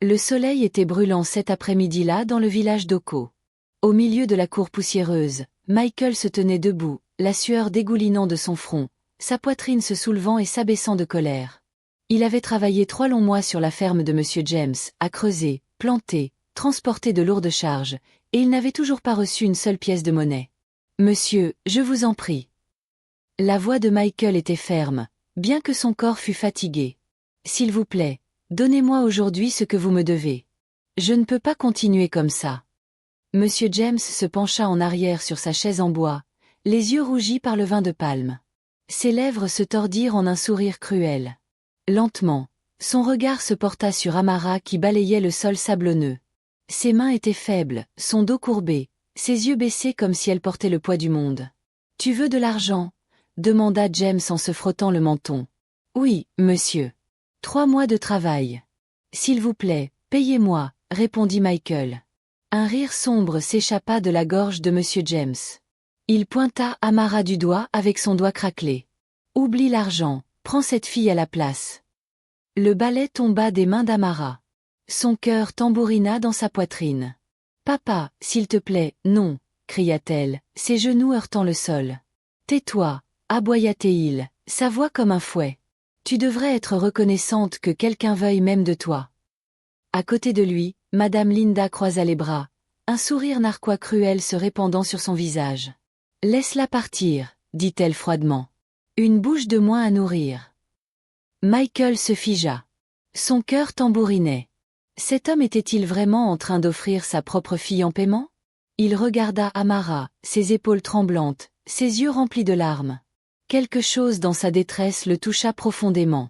Le soleil était brûlant cet après-midi-là dans le village d'Oko. Au milieu de la cour poussiéreuse, Michael se tenait debout, la sueur dégoulinant de son front, sa poitrine se soulevant et s'abaissant de colère. Il avait travaillé 3 longs mois sur la ferme de Monsieur James, à creuser, planter, transporter de lourdes charges, et il n'avait toujours pas reçu une seule pièce de monnaie. « Monsieur, je vous en prie. » La voix de Michael était ferme, bien que son corps fût fatigué. « S'il vous plaît, donnez-moi aujourd'hui ce que vous me devez. Je ne peux pas continuer comme ça. » Monsieur James se pencha en arrière sur sa chaise en bois, les yeux rougis par le vin de palme. Ses lèvres se tordirent en un sourire cruel. Lentement, son regard se porta sur Amara qui balayait le sol sablonneux. Ses mains étaient faibles, son dos courbé, ses yeux baissés comme si elle portait le poids du monde. « Tu veux de l'argent ?» demanda James en se frottant le menton. « Oui, monsieur. 3 mois de travail. »« S'il vous plaît, payez-moi, » répondit Michael. Un rire sombre s'échappa de la gorge de Monsieur James. Il pointa Amara du doigt avec son doigt craquelé. « Oublie l'argent, prends cette fille à la place. » Le balai tomba des mains d'Amara. Son cœur tambourina dans sa poitrine. « Papa, s'il te plaît, non !» cria-t-elle, ses genoux heurtant le sol. « Tais-toi !» aboya-t-il, sa voix comme un fouet. « Tu devrais être reconnaissante que quelqu'un veuille même de toi. » À côté de lui, Madame Linda croisa les bras, un sourire narquois cruel se répandant sur son visage. « Laisse-la partir, » dit-elle froidement. « Une bouche de moins à nourrir. » Michael se figea. Son cœur tambourinait. Cet homme était-il vraiment en train d'offrir sa propre fille en paiement? Il regarda Amara, ses épaules tremblantes, ses yeux remplis de larmes. Quelque chose dans sa détresse le toucha profondément.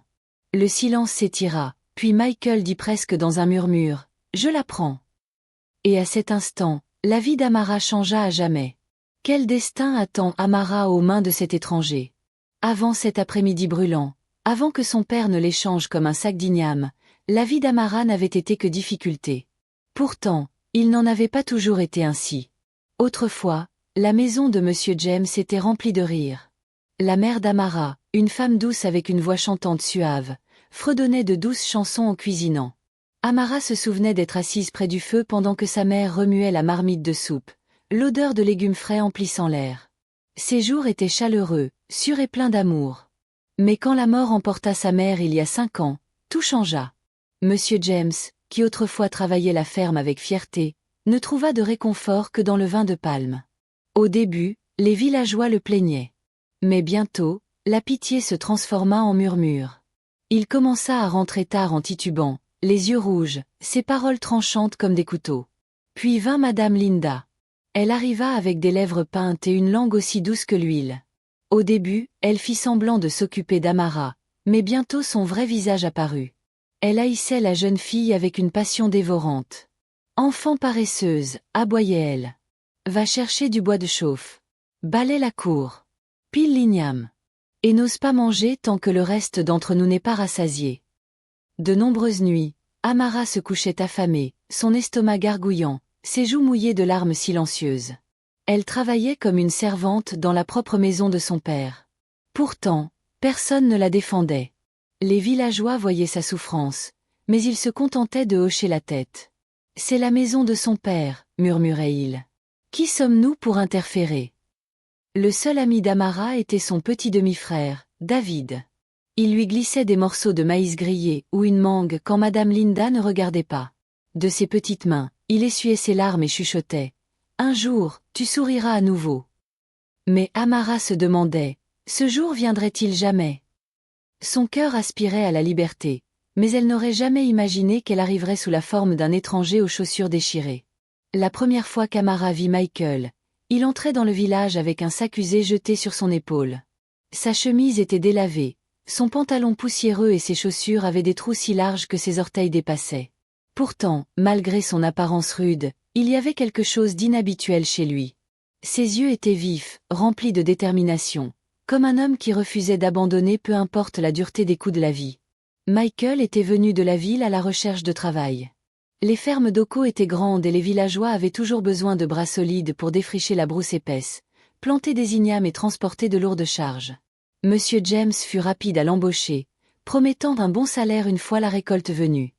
Le silence s'étira, puis Michael dit presque dans un murmure, « Je la prends. » Et à cet instant, la vie d'Amara changea à jamais. Quel destin attend Amara aux mains de cet étranger? Avant cet après-midi brûlant, avant que son père ne l'échange comme un sac d'igname, la vie d'Amara n'avait été que difficulté. Pourtant, il n'en avait pas toujours été ainsi. Autrefois, la maison de Monsieur James était remplie de rires. La mère d'Amara, une femme douce avec une voix chantante suave, fredonnait de douces chansons en cuisinant. Amara se souvenait d'être assise près du feu pendant que sa mère remuait la marmite de soupe, l'odeur de légumes frais emplissant l'air. Ces jours étaient chaleureux, sûrs et pleins d'amour. Mais quand la mort emporta sa mère il y a 5 ans, tout changea. Monsieur James, qui autrefois travaillait la ferme avec fierté, ne trouva de réconfort que dans le vin de palme. Au début, les villageois le plaignaient. Mais bientôt, la pitié se transforma en murmure. Il commença à rentrer tard en titubant, les yeux rouges, ses paroles tranchantes comme des couteaux. Puis vint Madame Linda. Elle arriva avec des lèvres peintes et une langue aussi douce que l'huile. Au début, elle fit semblant de s'occuper d'Amara, mais bientôt son vrai visage apparut. Elle haïssait la jeune fille avec une passion dévorante. « Enfant paresseuse » aboyait-elle. « Va chercher du bois de chauffe. Balaie la cour. Pile l'igname. Et n'ose pas manger tant que le reste d'entre nous n'est pas rassasié. » De nombreuses nuits, Amara se couchait affamée, son estomac gargouillant, ses joues mouillées de larmes silencieuses. Elle travaillait comme une servante dans la propre maison de son père. Pourtant, personne ne la défendait. Les villageois voyaient sa souffrance, mais ils se contentaient de hocher la tête. « C'est la maison de son père », murmurait-il. « Qui sommes-nous pour interférer ?» Le seul ami d'Amara était son petit demi-frère, David. Il lui glissait des morceaux de maïs grillé ou une mangue quand Madame Linda ne regardait pas. De ses petites mains, il essuyait ses larmes et chuchotait. « Un jour, tu souriras à nouveau. » Mais Amara se demandait, ce jour viendrait-il jamais? Son cœur aspirait à la liberté, mais elle n'aurait jamais imaginé qu'elle arriverait sous la forme d'un étranger aux chaussures déchirées. La première fois qu'Amara vit Michael, il entrait dans le village avec un sac usé jeté sur son épaule. Sa chemise était délavée, son pantalon poussiéreux et ses chaussures avaient des trous si larges que ses orteils dépassaient. Pourtant, malgré son apparence rude, il y avait quelque chose d'inhabituel chez lui. Ses yeux étaient vifs, remplis de détermination, comme un homme qui refusait d'abandonner peu importe la dureté des coups de la vie. Michael était venu de la ville à la recherche de travail. Les fermes d'Oko étaient grandes et les villageois avaient toujours besoin de bras solides pour défricher la brousse épaisse, planter des ignames et transporter de lourdes charges. Monsieur James fut rapide à l'embaucher, promettant un bon salaire une fois la récolte venue.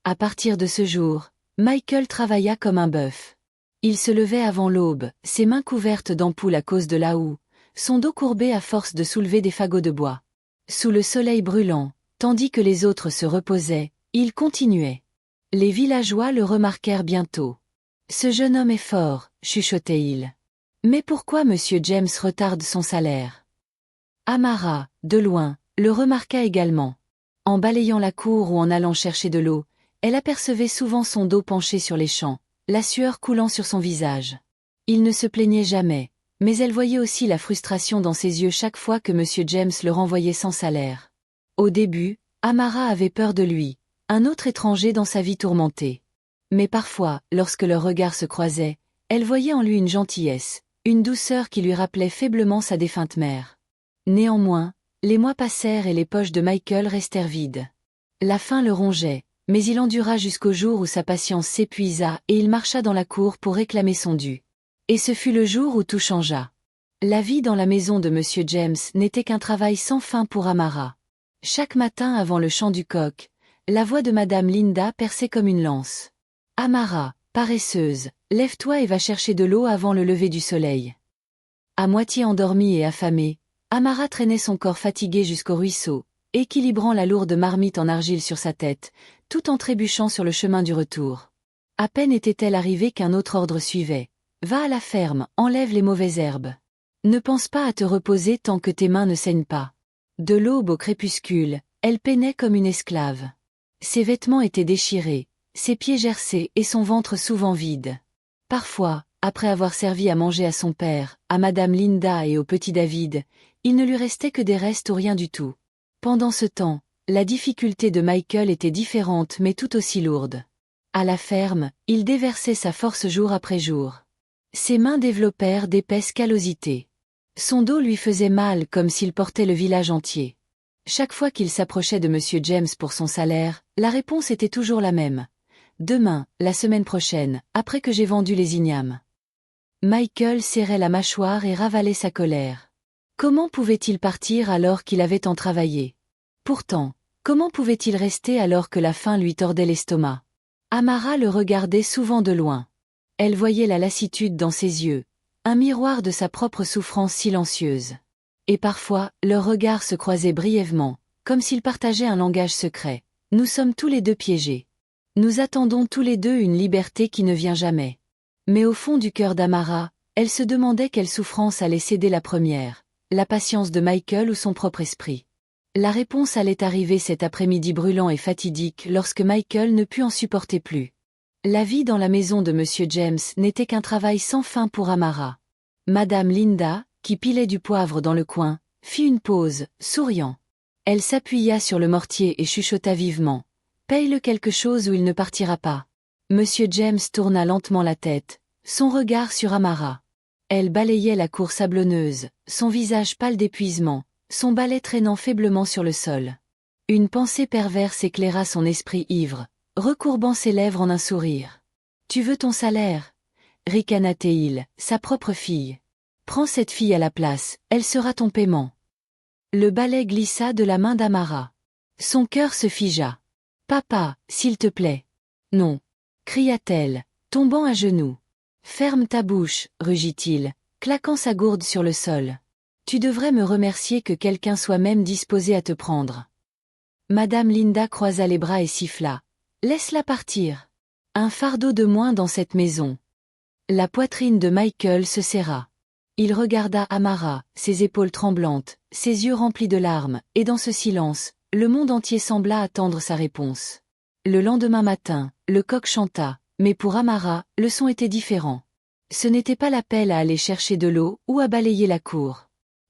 À partir de ce jour, Michael travailla comme un bœuf. Il se levait avant l'aube, ses mains couvertes d'ampoules à cause de la houe, son dos courbé à force de soulever des fagots de bois. Sous le soleil brûlant, tandis que les autres se reposaient, il continuait. Les villageois le remarquèrent bientôt. « Ce jeune homme est fort », chuchotait-il. « Mais pourquoi Monsieur James retarde son salaire ?» Amara, de loin, le remarqua également. En balayant la cour ou en allant chercher de l'eau, elle apercevait souvent son dos penché sur les champs, la sueur coulant sur son visage. Il ne se plaignait jamais, mais elle voyait aussi la frustration dans ses yeux chaque fois que Monsieur James le renvoyait sans salaire. Au début, Amara avait peur de lui, un autre étranger dans sa vie tourmentée. Mais parfois, lorsque leurs regards se croisaient, elle voyait en lui une gentillesse, une douceur qui lui rappelait faiblement sa défunte mère. Néanmoins, les mois passèrent et les poches de Michael restèrent vides. La faim le rongeait, mais il endura jusqu'au jour où sa patience s'épuisa et il marcha dans la cour pour réclamer son dû. Et ce fut le jour où tout changea. La vie dans la maison de Monsieur James n'était qu'un travail sans fin pour Amara. Chaque matin avant le chant du coq, la voix de Madame Linda perçait comme une lance. « Amara, paresseuse, lève-toi et va chercher de l'eau avant le lever du soleil. » À moitié endormie et affamée, Amara traînait son corps fatigué jusqu'au ruisseau, équilibrant la lourde marmite en argile sur sa tête, tout en trébuchant sur le chemin du retour. À peine était-elle arrivée qu'un autre ordre suivait. « Va à la ferme, enlève les mauvaises herbes. Ne pense pas à te reposer tant que tes mains ne saignent pas. » De l'aube au crépuscule, elle peinait comme une esclave. Ses vêtements étaient déchirés, ses pieds gercés et son ventre souvent vide. Parfois, après avoir servi à manger à son père, à Madame Linda et au petit David, il ne lui restait que des restes ou rien du tout. Pendant ce temps, la difficulté de Michael était différente mais tout aussi lourde. À la ferme, il déversait sa force jour après jour. Ses mains développèrent d'épaisses callosités. Son dos lui faisait mal comme s'il portait le village entier. Chaque fois qu'il s'approchait de Monsieur James pour son salaire, la réponse était toujours la même. « Demain, la semaine prochaine, après que j'ai vendu les ignames. » Michael serrait la mâchoire et ravalait sa colère. Comment pouvait-il partir alors qu'il avait tant travaillé? Pourtant, comment pouvait-il rester alors que la faim lui tordait l'estomac? Amara le regardait souvent de loin. Elle voyait la lassitude dans ses yeux, un miroir de sa propre souffrance silencieuse. Et parfois, leurs regards se croisaient brièvement, comme s'ils partageaient un langage secret. Nous sommes tous les deux piégés. Nous attendons tous les deux une liberté qui ne vient jamais. Mais au fond du cœur d'Amara, elle se demandait quelle souffrance allait céder la première, la patience de Michael ou son propre esprit. La réponse allait arriver cet après-midi brûlant et fatidique lorsque Michael ne put en supporter plus. La vie dans la maison de Monsieur James n'était qu'un travail sans fin pour Amara. Madame Linda, qui pilait du poivre dans le coin, fit une pause, souriant. Elle s'appuya sur le mortier et chuchota vivement. « Paye-le quelque chose ou il ne partira pas. » Monsieur James tourna lentement la tête, son regard sur Amara. Elle balayait la cour sablonneuse, son visage pâle d'épuisement, son balai traînant faiblement sur le sol. Une pensée perverse éclaira son esprit ivre, recourbant ses lèvres en un sourire. « Tu veux ton salaire » ricana-t-il, sa propre fille. « Prends cette fille à la place, elle sera ton paiement. » Le balai glissa de la main d'Amara. Son cœur se figea. « Papa, s'il te plaît. »« Non. » cria-t-elle, tombant à genoux. « Ferme ta bouche, » rugit-il, claquant sa gourde sur le sol. « Tu devrais me remercier que quelqu'un soit même disposé à te prendre. » Madame Linda croisa les bras et siffla. « Laisse-la partir. Un fardeau de moins dans cette maison. » La poitrine de Michael se serra. Il regarda Amara, ses épaules tremblantes, ses yeux remplis de larmes, et dans ce silence, le monde entier sembla attendre sa réponse. Le lendemain matin, le coq chanta, mais pour Amara, le son était différent. Ce n'était pas l'appel à aller chercher de l'eau ou à balayer la cour.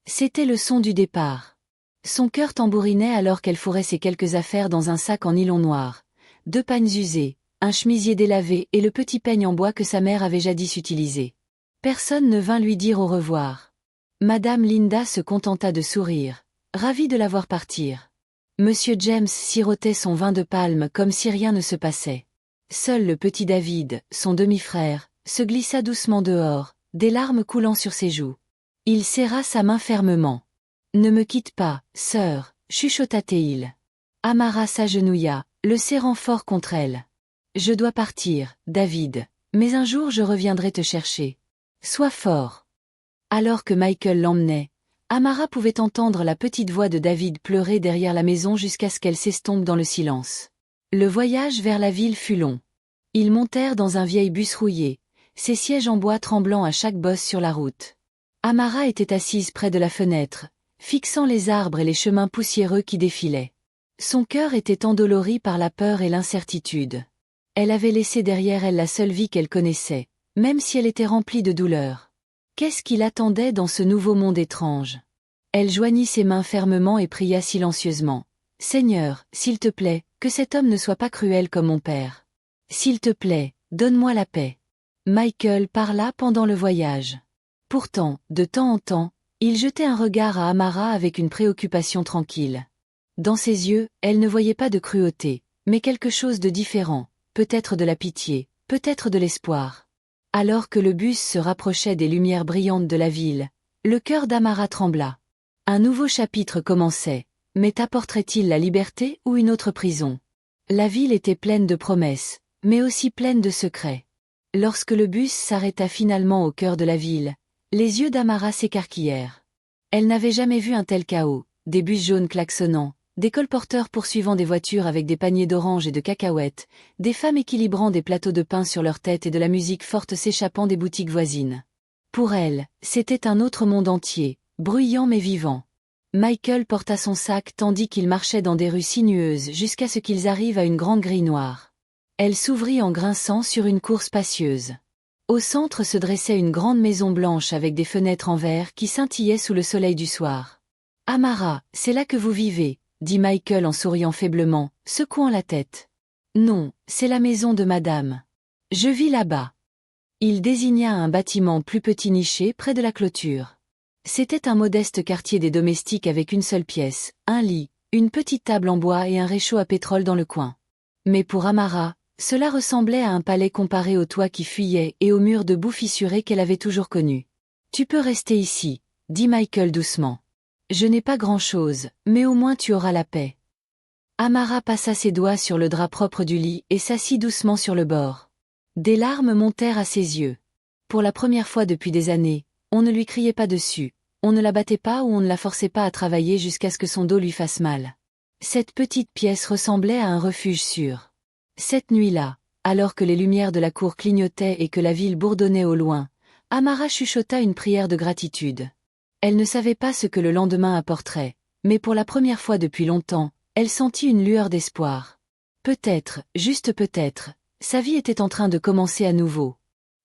C'était le son du départ. Son cœur tambourinait alors qu'elle fourrait ses quelques affaires dans un sac en nylon noir. 2 pagnes usées, un chemisier délavé et le petit peigne en bois que sa mère avait jadis utilisé. Personne ne vint lui dire au revoir. Madame Linda se contenta de sourire, ravie de la voir partir. Monsieur James sirotait son vin de palme comme si rien ne se passait. Seul le petit David, son demi-frère, se glissa doucement dehors, des larmes coulant sur ses joues. Il serra sa main fermement. « Ne me quitte pas, sœur, chuchota-t-il. Amara s'agenouilla, le serrant fort contre elle. Je dois partir, David, mais un jour je reviendrai te chercher. Sois fort. Alors que Michael l'emmenait, Amara pouvait entendre la petite voix de David pleurer derrière la maison jusqu'à ce qu'elle s'estompe dans le silence. Le voyage vers la ville fut long. Ils montèrent dans un vieil bus rouillé, ses sièges en bois tremblant à chaque bosse sur la route. Amara était assise près de la fenêtre, fixant les arbres et les chemins poussiéreux qui défilaient. Son cœur était endolori par la peur et l'incertitude. Elle avait laissé derrière elle la seule vie qu'elle connaissait, même si elle était remplie de douleur. Qu'est-ce qui l'attendait dans ce nouveau monde étrange? Elle joignit ses mains fermement et pria silencieusement. « Seigneur, s'il te plaît, que cet homme ne soit pas cruel comme mon père. S'il te plaît, donne-moi la paix. » Michael parla pendant le voyage. Pourtant, de temps en temps, il jetait un regard à Amara avec une préoccupation tranquille. Dans ses yeux, elle ne voyait pas de cruauté, mais quelque chose de différent, peut-être de la pitié, peut-être de l'espoir. Alors que le bus se rapprochait des lumières brillantes de la ville, le cœur d'Amara trembla. Un nouveau chapitre commençait, mais t'apporterait-il la liberté ou une autre prison? La ville était pleine de promesses, mais aussi pleine de secrets. Lorsque le bus s'arrêta finalement au cœur de la ville, les yeux d'Amara s'écarquillèrent. Elle n'avait jamais vu un tel chaos, des bus jaunes klaxonnant, des colporteurs poursuivant des voitures avec des paniers d'oranges et de cacahuètes, des femmes équilibrant des plateaux de pain sur leurs têtes et de la musique forte s'échappant des boutiques voisines. Pour elle, c'était un autre monde entier, bruyant mais vivant. Michael porta son sac tandis qu'ils marchaient dans des rues sinueuses jusqu'à ce qu'ils arrivent à une grande grille noire. Elle s'ouvrit en grinçant sur une cour spacieuse. Au centre se dressait une grande maison blanche avec des fenêtres en verre qui scintillaient sous le soleil du soir. « Amara, c'est là que vous vivez », dit Michael en souriant faiblement, secouant la tête. « Non, c'est la maison de madame. Je vis là-bas. » Il désigna un bâtiment plus petit niché près de la clôture. C'était un modeste quartier des domestiques avec une seule pièce, un lit, une petite table en bois et un réchaud à pétrole dans le coin. Mais pour Amara, cela ressemblait à un palais comparé au toit qui fuyait et aux murs de boue fissurés qu'elle avait toujours connus. « Tu peux rester ici, » dit Michael doucement. « Je n'ai pas grand-chose, mais au moins tu auras la paix. » Amara passa ses doigts sur le drap propre du lit et s'assit doucement sur le bord. Des larmes montèrent à ses yeux. Pour la première fois depuis des années, on ne lui criait pas dessus, on ne la battait pas ou on ne la forçait pas à travailler jusqu'à ce que son dos lui fasse mal. Cette petite pièce ressemblait à un refuge sûr. Cette nuit-là, alors que les lumières de la cour clignotaient et que la ville bourdonnait au loin, Amara chuchota une prière de gratitude. Elle ne savait pas ce que le lendemain apporterait, mais pour la première fois depuis longtemps, elle sentit une lueur d'espoir. Peut-être, juste peut-être, sa vie était en train de commencer à nouveau.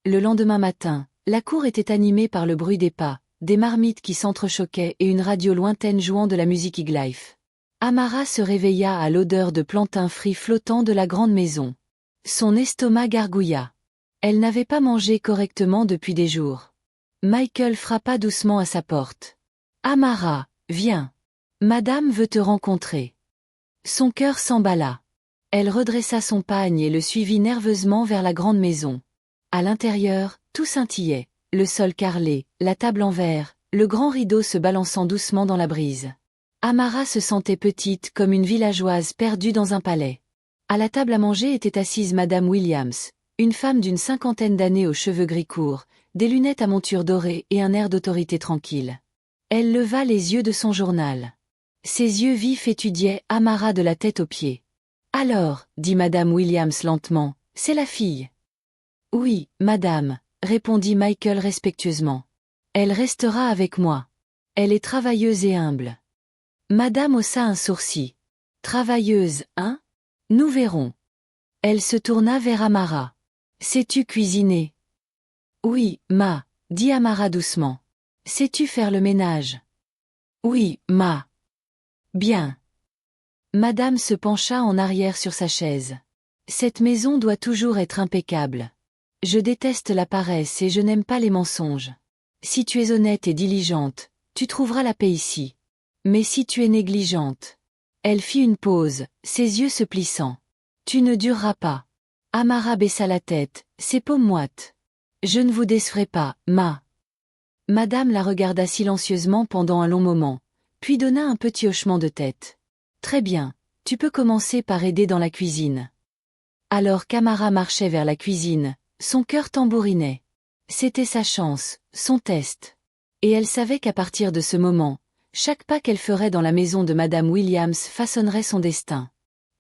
Le lendemain matin, la cour était animée par le bruit des pas, des marmites qui s'entrechoquaient et une radio lointaine jouant de la musique Higlife. Amara se réveilla à l'odeur de plantains frits flottant de la grande maison. Son estomac gargouilla. Elle n'avait pas mangé correctement depuis des jours. Michael frappa doucement à sa porte. « Amara, viens. Madame veut te rencontrer. » Son cœur s'emballa. Elle redressa son pagne et le suivit nerveusement vers la grande maison. À l'intérieur, tout scintillait, le sol carrelé, la table en verre, le grand rideau se balançant doucement dans la brise. Amara se sentait petite comme une villageoise perdue dans un palais. À la table à manger était assise Madame Williams, une femme d'une 50aine d'années aux cheveux gris courts, des lunettes à monture dorée et un air d'autorité tranquille. Elle leva les yeux de son journal. Ses yeux vifs étudiaient Amara de la tête aux pieds. « Alors, dit Madame Williams lentement, c'est la fille. »« Oui, madame, » répondit Michael respectueusement. « Elle restera avec moi. Elle est travailleuse et humble. » Madame haussa un sourcil. « Travailleuse, hein? Nous verrons. » Elle se tourna vers Amara. « Sais-tu cuisiner? »« Oui, ma, » dit Amara doucement. « Sais-tu faire le ménage? »« Oui, ma. »« Bien. » Madame se pencha en arrière sur sa chaise. « Cette maison doit toujours être impeccable. Je déteste la paresse et je n'aime pas les mensonges. Si tu es honnête et diligente, tu trouveras la paix ici. Mais si tu es négligente... » Elle fit une pause, ses yeux se plissant. « Tu ne dureras pas. » Amara baissa la tête, ses paumes moites. « Je ne vous décevrai pas, ma. » Madame la regarda silencieusement pendant un long moment, puis donna un petit hochement de tête. « Très bien, tu peux commencer par aider dans la cuisine. » Alors qu'Amara marchait vers la cuisine, son cœur tambourinait. C'était sa chance, son test. Et elle savait qu'à partir de ce moment, chaque pas qu'elle ferait dans la maison de Madame Williams façonnerait son destin.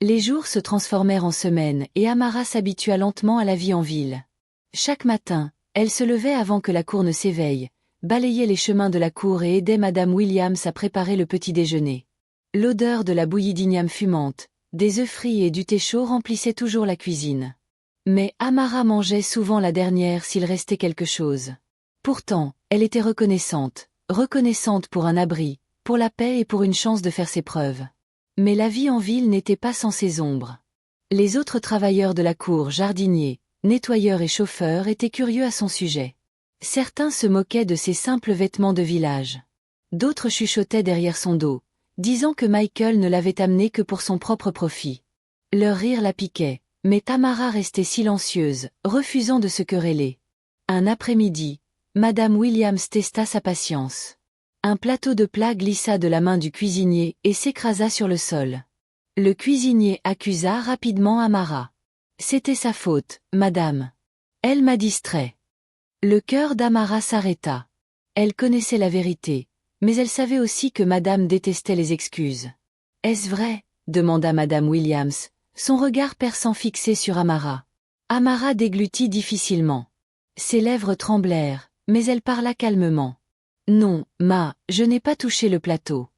Les jours se transformèrent en semaines et Amara s'habitua lentement à la vie en ville. Chaque matin, elle se levait avant que la cour ne s'éveille, balayait les chemins de la cour et aidait Madame Williams à préparer le petit déjeuner. L'odeur de la bouillie d'igname fumante, des œufs frits et du thé chaud remplissait toujours la cuisine. Mais Amara mangeait souvent la dernière s'il restait quelque chose. Pourtant, elle était reconnaissante pour un abri, pour la paix et pour une chance de faire ses preuves. Mais la vie en ville n'était pas sans ses ombres. Les autres travailleurs de la cour, jardiniers, nettoyeurs et chauffeurs, étaient curieux à son sujet. Certains se moquaient de ses simples vêtements de village. D'autres chuchotaient derrière son dos, disant que Michael ne l'avait amené que pour son propre profit. Leur rire la piquait, mais Tamara restait silencieuse, refusant de se quereller. Un après-midi, Madame Williams testa sa patience. Un plateau de plats glissa de la main du cuisinier et s'écrasa sur le sol. Le cuisinier accusa rapidement Amara. « C'était sa faute, madame. Elle m'a distrait. » Le cœur d'Amara s'arrêta. Elle connaissait la vérité, mais elle savait aussi que madame détestait les excuses. « Est-ce vrai ?» demanda Madame Williams, son regard perçant fixé sur Amara. Amara déglutit difficilement. Ses lèvres tremblèrent, mais elle parla calmement. « Non, ma, je n'ai pas touché le plateau.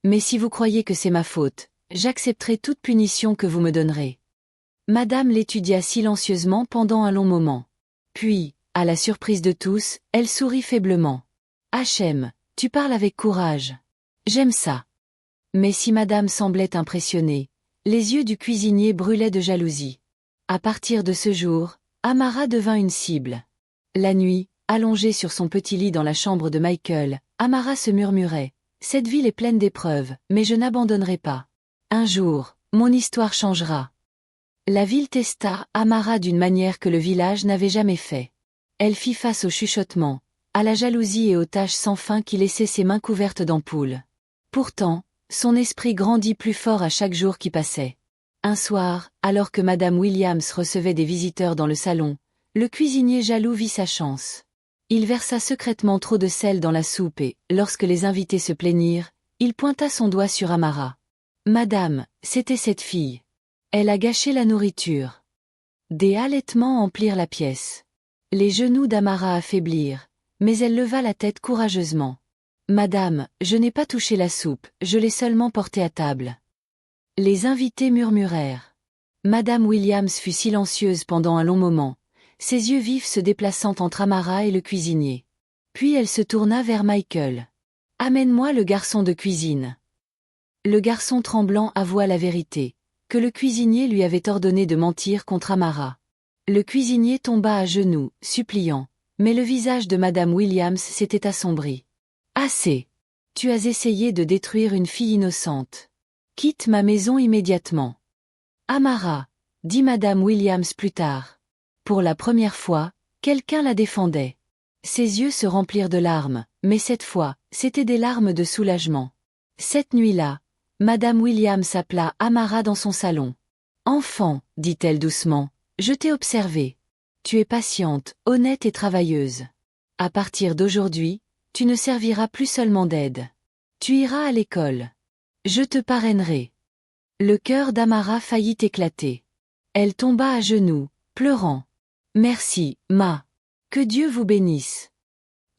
Mais si vous croyez que c'est ma faute, j'accepterai toute punition que vous me donnerez. » Madame l'étudia silencieusement pendant un long moment. Puis, à la surprise de tous, elle sourit faiblement. « Hachem, tu parles avec courage. J'aime ça. » Mais si madame semblait impressionnée, les yeux du cuisinier brûlaient de jalousie. À partir de ce jour, Amara devint une cible. La nuit, allongée sur son petit lit dans la chambre de Michael, Amara se murmurait « Cette ville est pleine d'épreuves, mais je n'abandonnerai pas. Un jour, mon histoire changera. » La ville testa Amara d'une manière que le village n'avait jamais fait. Elle fit face au chuchotement, à la jalousie et aux taches sans fin qui laissaient ses mains couvertes d'ampoules. Pourtant, son esprit grandit plus fort à chaque jour qui passait. Un soir, alors que Madame Williams recevait des visiteurs dans le salon, le cuisinier jaloux vit sa chance. Il versa secrètement trop de sel dans la soupe et, lorsque les invités se plaignirent, il pointa son doigt sur Amara. « Madame, c'était cette fille. Elle a gâché la nourriture. » Des halètements emplirent la pièce. Les genoux d'Amara affaiblirent, mais elle leva la tête courageusement. « Madame, je n'ai pas touché la soupe, je l'ai seulement portée à table. » Les invités murmurèrent. Madame Williams fut silencieuse pendant un long moment, ses yeux vifs se déplaçant entre Amara et le cuisinier. Puis elle se tourna vers Michael. « Amène-moi le garçon de cuisine. » Le garçon tremblant avoua la vérité, que le cuisinier lui avait ordonné de mentir contre Amara. Le cuisinier tomba à genoux, suppliant, mais le visage de Madame Williams s'était assombri. « Assez. Tu as essayé de détruire une fille innocente. Quitte ma maison immédiatement. » « Amara, » dit Madame Williams plus tard. Pour la première fois, quelqu'un la défendait. Ses yeux se remplirent de larmes, mais cette fois, c'étaient des larmes de soulagement. Cette nuit-là, Madame Williams appela Amara dans son salon. « Enfant, dit-elle doucement, je t'ai observé. Tu es patiente, honnête et travailleuse. À partir d'aujourd'hui, tu ne serviras plus seulement d'aide. Tu iras à l'école. Je te parrainerai. » Le cœur d'Amara faillit éclater. Elle tomba à genoux, pleurant. « Merci, ma. Que Dieu vous bénisse. »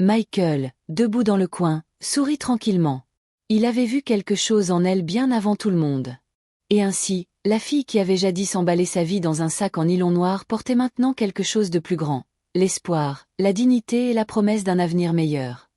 Michael, debout dans le coin, sourit tranquillement. Il avait vu quelque chose en elle bien avant tout le monde. Et ainsi, la fille qui avait jadis emballé sa vie dans un sac en nylon noir portait maintenant quelque chose de plus grand, l'espoir, la dignité et la promesse d'un avenir meilleur.